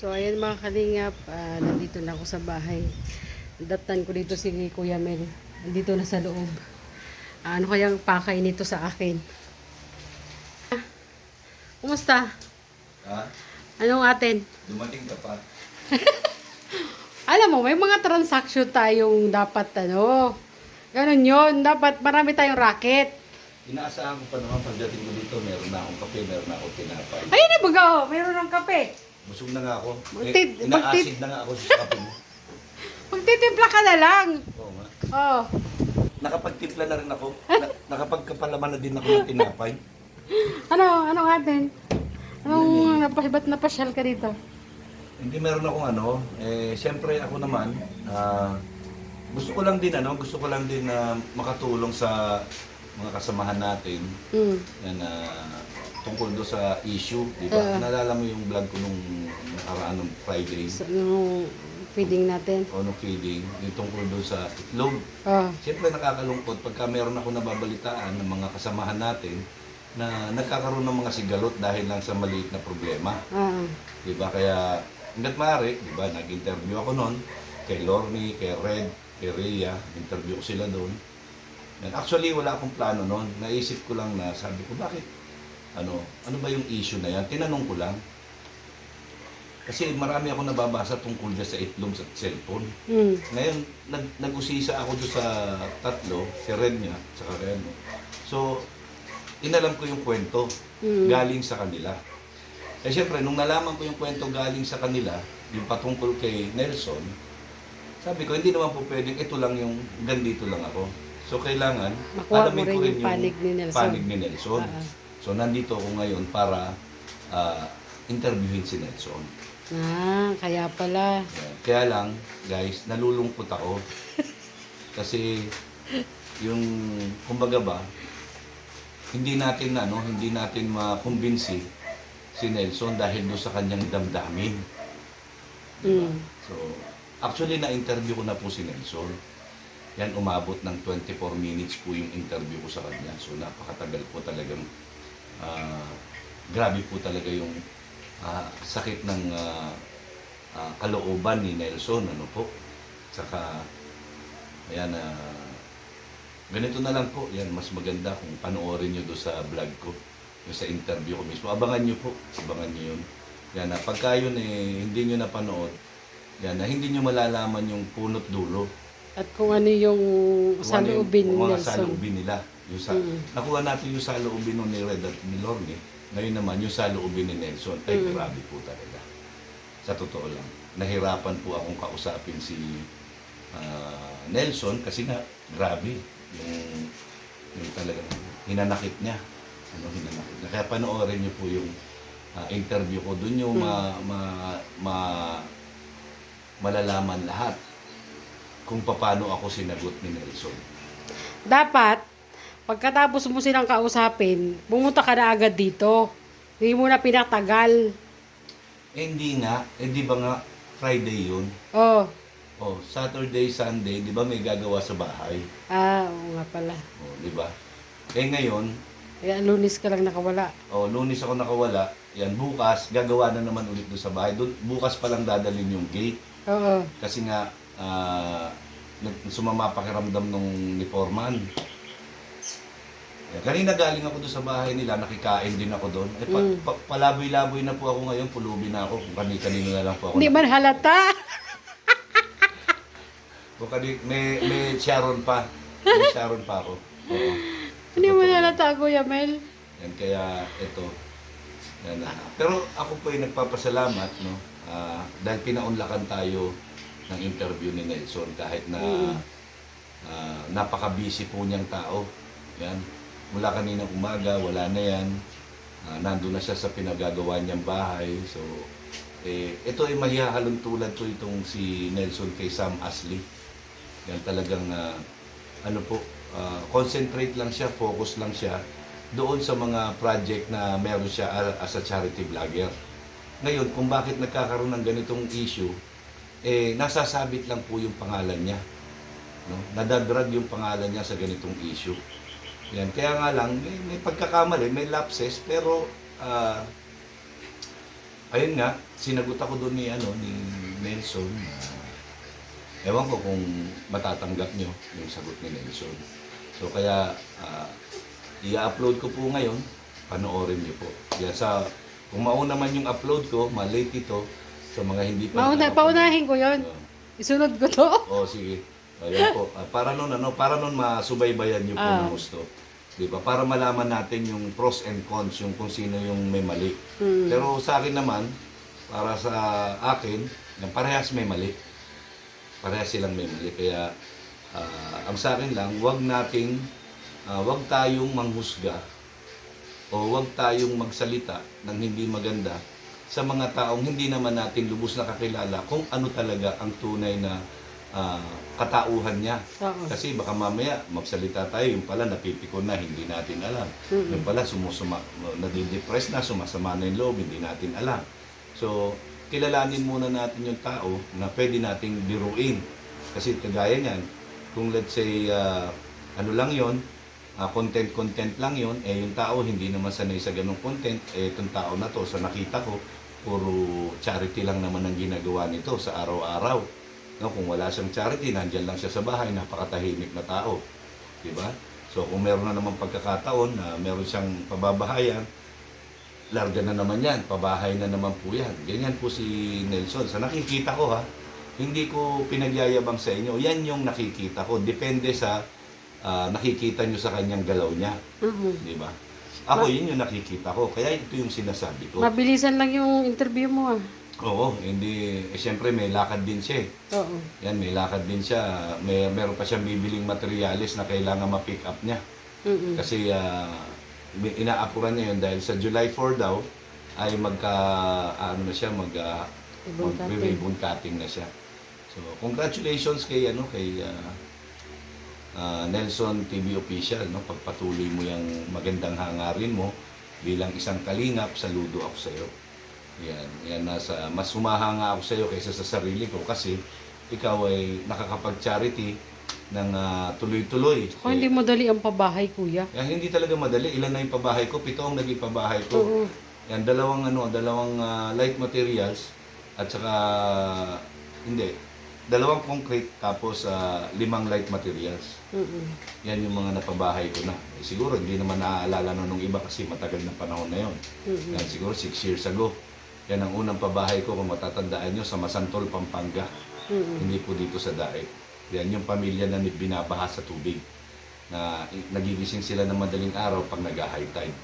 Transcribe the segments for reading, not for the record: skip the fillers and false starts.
So, ayan mga kalingap, nandito na ako sa bahay. Datan ko dito si Kuya Mel. Nandito na sa loob. Ano kayang pakay nito sa akin? Kumusta? Ha? Anong atin? Dumating ka pa. Alam mo, may mga transaction tayong dapat ganun yun. Dapat marami tayong racket. Inaasahan ko pa naman pagdating ko dito, meron na akong kape, meron na akong tinapay. Ayun na baga, mayroon ng kape. Busog na nga ako. Magtit- Ina-acid na nga ako sa kape mo. Magtitimpla ka na lang. Oo nga. Oh. Nakapagtimpla na rin ako. Nakapagkapalaman na din ako ng tinapay. Anong atin? Ba't napasyal ka dito? Hindi meron akong siyempre ako naman, gusto ko lang din makatulong sa mga kasamahan natin. Yan, tungkol do sa issue, di ba? Naalala mo yung vlog ko nung nakaraan ng Friday? Nung feeding natin. O nung feeding, yung tungkol do sa itlog. Siyempre nakakalungkot pagka meron ako nababalitaan ng mga kasamahan natin na nagkakaroon ng mga sigalot dahil lang sa maliit na problema. Di ba? Kaya hanggat maaari, di ba, nag-interview ako noon kay Lorne, kay Red, kay Rhea, interview ko sila doon. And actually, wala akong plano noon. Naisip ko lang na, sabi ko, bakit? Ano ba yung issue na yan? Tinanong ko lang. Kasi marami ako nababasa tungkol dyan sa itlog sa cellphone. Ngayon, nag-usisa ako doon sa tatlo, si Red niya, saka Red. So, inalam ko yung kwento galing sa kanila. Eh syempre, nung nalaman ko yung kwento galing sa kanila, yung patungkol kay Nelson, sabi ko, hindi naman po pwedeng ito lang yung gandito lang ako. So, kailangan makuha alamin mo rin ko rin yung panig ni Nelson. So, nandito ako ngayon para interviewin si Nelson. Kaya pala. Kaya lang, guys, nalulungkot ako. Kasi, yung, kumbaga ba, hindi natin makumbinsi si Nelson dahil doon sa kanyang damdamin. Diba? So, actually, na-interview ko na po si Nelson. Yan, umabot ng 24 minutes po yung interview ko sa kanya. So, napakatagal po talagang, grabe po talaga yung sakit ng kalooban ni Nelson. Ano po? Saka, ayan, ganito na lang po. Yan, mas maganda kung panoorin nyo doon sa vlog ko. Yung sa interview ko mismo. Abangan nyo po. Abangan nyo yun. Yan, pagka yun hindi nyo napanood, yan, hindi nyo malalaman yung punot dulo. At kung ano yung saloobin ni Nelson. Mga Nelson. saloobin nila. Nakuha natin yung saloobin ni Red at ni Lorne. Ngayon naman, yung saloobin ni Nelson. Ay, grabe po talaga. Sa totoo lang. Nahirapan po akong kausapin si Nelson kasi nga, grabe. Yung talagang hinanakit niya. Hinanakit niya. Kaya panoorin niyo po yung interview ko. Doon yung malalaman lahat kung paano ako sinagot ni Nelson. Dapat, pagkatapos mo silang kausapin, pumunta ka na agad dito. Hindi mo na pinatagal. Hindi nga. Di ba nga Friday yun? Saturday, Sunday, di ba may gagawa sa bahay? Oo nga pala. Di ba? Ngayon, Kaya Lunes ka lang nakawala. Lunes ako nakawala. Yan, bukas, gagawa na naman ulit doon sa bahay. Bukas pa lang dadalhin yung gate. Kasi nga, sumama pakiramdam nung ni Foreman. Kanina galing ako doon sa bahay nila, nakikain din ako doon. Palaboy-laboy na po ako ngayon, pulubi na ako. Kung kanino na lang po ako. Hindi man halata. May Sharon pa. May Sharon pa ako. Hindi man halata, Kuya Mel. Yan, kaya ito. Yan, pero ako po ay nagpapasalamat, no? Dahil pinaunlakan tayo ng interview ni Nelson kahit na napaka-busy po niyang tao. Yan. Mula kaninang umaga, wala na yan. Nandun na siya sa pinagagawa niyang bahay. So, ito ay mahihahalong tulad to itong si Nelson kay Sam Ashley. Yan talagang, concentrate lang siya, focus lang siya doon sa mga project na meron siya as a charity vlogger. Ngayon, kung bakit nagkakaroon ng ganitong issue, nasasabit lang po yung pangalan niya. No? Nadadrag yung pangalan niya sa ganitong issue. Yan. Kaya nga lang, may pagkakamali, may lapses, pero ayun nga, sinagot ako doon ni, ni Nelson. Ewan ko kung matatanggap nyo yung sagot ni Nelson. So kaya, i-upload ko po ngayon, panoorin nyo po. Kaya kung mauna man yung upload ko, malate ito, sa mga hindi pa Paunahin ko yon. Isunod ko to. Sige. Ayun po. Para nun masubaybayan nyo po ng gusto. Diba? Para malaman natin yung pros and cons, yung kung sino yung may mali. Pero sa akin naman, para sa akin, yung parehas may mali. Parehas silang may mali. Kaya, ang sa akin lang, wag tayong manghusga o wag tayong magsalita ng hindi maganda sa mga taong hindi naman natin lubos na kakilala kung ano talaga ang tunay na katauhan niya. Kasi baka mamaya magsalita tayo, yung pala napipikon na, hindi natin alam. Yung pala nadidepress na, sumasama na yung loob, hindi natin alam. So, kilalanin muna natin yung tao na pwede nating biruin. Kasi kagaya niyan, kung let's say, lang yon, content lang yon, yung tao hindi naman sanay sa ganung content, itong tao na to, sa nakita ko, puro charity lang naman ang ginagawa nito sa araw-araw. No, kung wala siyang charity, nandyan lang siya sa bahay, napakatahimik na tao. Diba? So kung meron na naman pagkakataon na meron siyang pababahayan, larga na naman yan, pabahay na naman po yan. Ganyan po si Nelson. Sa nakikita ko hindi ko pinagyayabang sa inyo. Yan yung nakikita ko. Depende sa nakikita nyo sa kanyang galaw niya. Diba? Ako, yun yung nakikita ko. Kaya ito yung sinasabi ko. Mabilisan lang yung interview mo Oo, hindi, siyempre may lakad din siya. Oo. Yan, may lakad din siya. Meron pa siyang bibiling materyales na kailangan ma-pick up niya. Kasi inaapuran niya yun dahil sa July 4 daw ay mag-ribbon cutting na siya. So, congratulations kay Nelson TV Official, no? Pagpatuloy mo yung magandang hangarin mo bilang isang kalingap, saludo ako sa iyo. Yan mas humahanga ako sa iyo kaysa sa sarili ko kasi ikaw ay nakakapag-charity ng tuloy-tuloy. Hindi madali ang pabahay, kuya. Hindi talaga madali. Ilan na yung pabahay ko? 7 ang naging pabahay ko. Yan, dalawang light materials at saka dalawang concrete tapos 5 light materials. Yan yung mga napabahay ko na. Siguro hindi naman naaalala nung iba kasi matagal na panahon na yon. Yan, siguro 6 years ago. Yan ang unang pabahay ko, kung matatandaan nyo, sa Masantol, Pampanga. Hindi po dito sa Daet. Yan yung pamilya na binabaha sa tubig. Na nagigising sila ng madaling araw pag nag-high tide.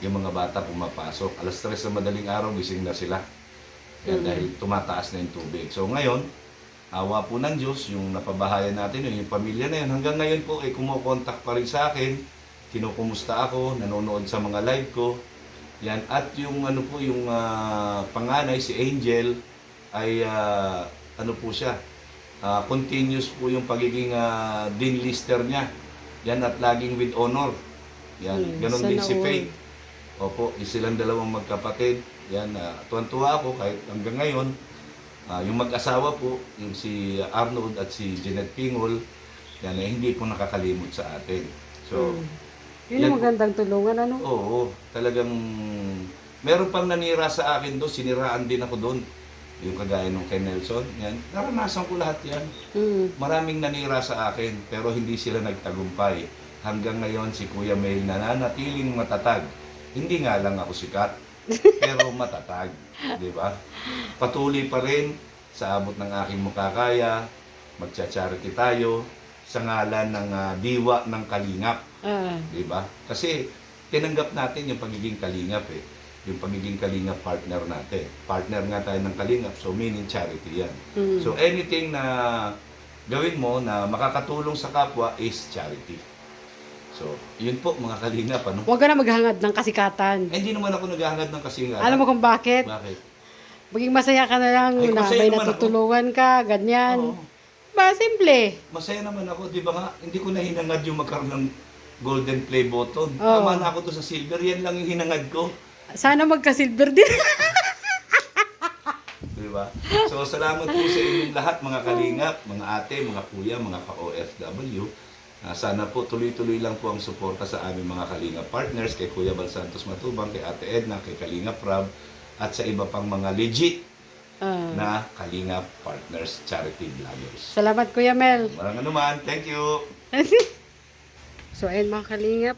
Yung mga bata pumapasok. 3:00 sa madaling araw, gising na sila. Yan, dahil tumataas na yung tubig. So ngayon, awa po ng Diyos, yung napabahayan natin, yung pamilya na yun, hanggang ngayon po, kumukontak pa rin sa akin. Kinukumusta ako, nanonood sa mga live ko. Yan, at yung panganay, si Angel, ay po siya, continuous po yung pagiging dean lister niya. Yan, at laging with honor. Yan, ganon din si Faith. Opo, silang dalawang magkapatid. Yan, tuwan-tuwa ako kahit hanggang ngayon. Yung mag-asawa po, yung si Arnold at si Jeanette Pingol, yan, hindi po nakakalimot sa atin. So, yun yung magandang tulungan, Oo, talagang meron pang nanira sa akin doon, siniraan din ako doon. Yung kagaya nung kay Nelson, yan, naranasan ko lahat yan. Maraming nanira sa akin, pero hindi sila nagtagumpay. Hanggang ngayon, si Kuya Mel nananatiling matatag. Hindi nga lang ako sikat, pero matatag. Di ba? Patuloy pa rin sa abot ng aking makakaya, magcha-charity tayo sa ngalan ng diwa ng kalingap. Di ba? Kasi tinanggap natin yung pagiging kalingap yung pagiging kalingap partner natin. Partner nga tayo ng kalingap, so meaning charity yan. So anything na gawin mo na makakatulong sa kapwa is charity. So, yun po mga kalingap. Huwag ka na maghangad ng kasikatan. Hindi naman ako naghahangad ng kasikatan. Alam mo kung bakit? Bakit? Maging masaya ka na lang na may natutulungan ka, ganyan. Simple. Masaya naman ako, di ba nga? Hindi ko na hinangad yung magkaroon ng golden play button. Tama na ako to sa silver, yan lang yung hinangad ko. Sana magka-silver din. Di ba? So, salamat po sa inyong lahat, mga kalingap, mga ate, mga kuya, mga ka-OFW. Sana po tuloy-tuloy lang po ang suporta sa aming mga kalingap partners, kay Kuya Bal Santos Matubang, kay Ate Edna, kay Kalingap Rab, at sa iba pang mga legit Ah. na Kalinga Partners Charity Vloggers. Salamat Kuya Mel. Walang anuman. Thank you. So ayun mga kalingap,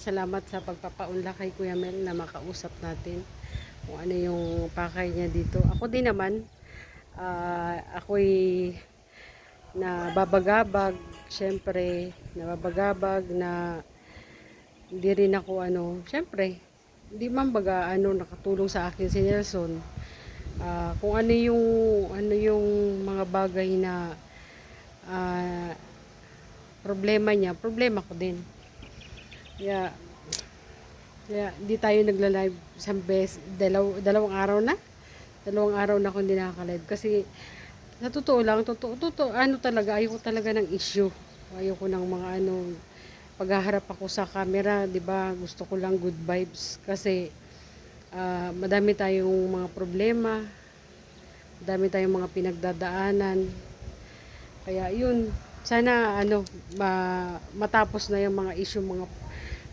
salamat sa pagpapaunlak kay Kuya Mel na makausap natin kung ano yung pakay niya dito. Ako din naman, ako'y nababagabag, syempre, nababagabag na hindi rin ako syempre, hindi man baga nakatulong sa akin si Nelson. Kung ano yung mga bagay na problema niya, problema ko din. Kaya di tayo nagla-live isang beses, dalawang araw na. Dalawang araw na akong hindi nakaka-live. Kasi, sa totoo lang, talaga, ayoko talaga ng issue. Ayoko ng mga paghaharap ako sa camera, di ba? Gusto ko lang good vibes. Kasi, madami tayong mga problema, madami tayong mga pinagdadaanan. Kaya, yun, sana matapos na yung mga issue,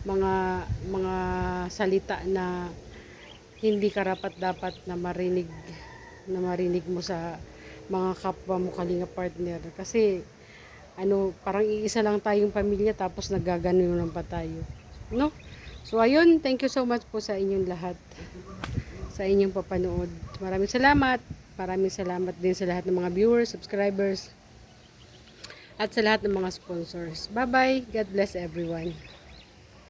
mga salita na hindi karapat-dapat na marinig mo sa mga kapwa mo Kalinga partner. Kasi parang iisa lang tayong pamilya tapos naggaganon pa tayo, no? So ayun, thank you so much po sa inyong lahat, sa inyong papanood. Maraming salamat. Maraming salamat din sa lahat ng mga viewers, subscribers, at sa lahat ng mga sponsors. Bye-bye. God bless everyone.